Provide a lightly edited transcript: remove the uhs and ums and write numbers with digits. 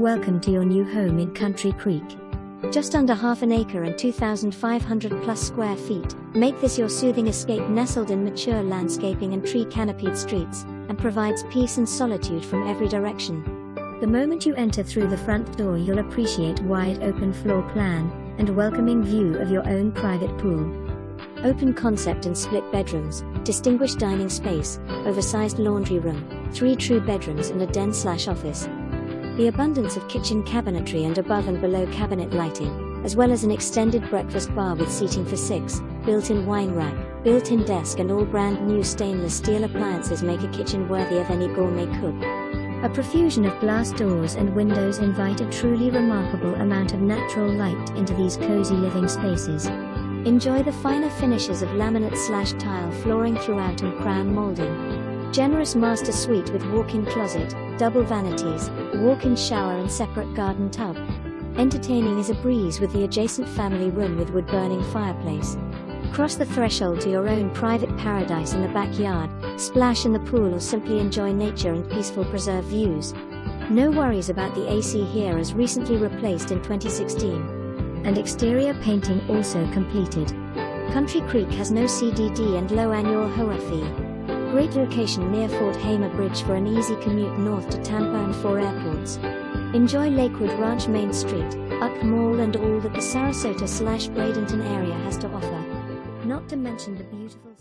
Welcome to your new home in Country Creek. Just under half an acre and 2,500 plus square feet, make this your soothing escape nestled in mature landscaping and tree canopied streets, and provides peace and solitude from every direction. The moment you enter through the front door, you'll appreciate wide open floor plan and welcoming view of your own private pool. Open concept and split bedrooms, distinguished dining space, oversized laundry room, 3 true bedrooms and a den/office. The abundance of kitchen cabinetry and above and below cabinet lighting, as well as an extended breakfast bar with seating for 6, built-in wine rack, built-in desk and all brand new stainless steel appliances make a kitchen worthy of any gourmet cook. A profusion of glass doors and windows invite a truly remarkable amount of natural light into these cozy living spaces. Enjoy the finer finishes of laminate/tile flooring throughout and crown molding. Generous master suite with walk-in closet, double vanities, walk-in shower and separate garden tub. Entertaining is a breeze with the adjacent family room with wood-burning fireplace. Cross the threshold to your own private paradise in the backyard, splash in the pool or simply enjoy nature and peaceful preserved views. No worries about the AC here, as recently replaced in 2016. And exterior painting also completed. Country Creek has no CDD and low annual HOA fee. Great location near Fort Hamer Bridge for an easy commute north to Tampa and 4 airports. Enjoy Lakewood Ranch Main St, UTC Mall and all that the Sarasota/Bradenton area has to offer. Not to mention the beautiful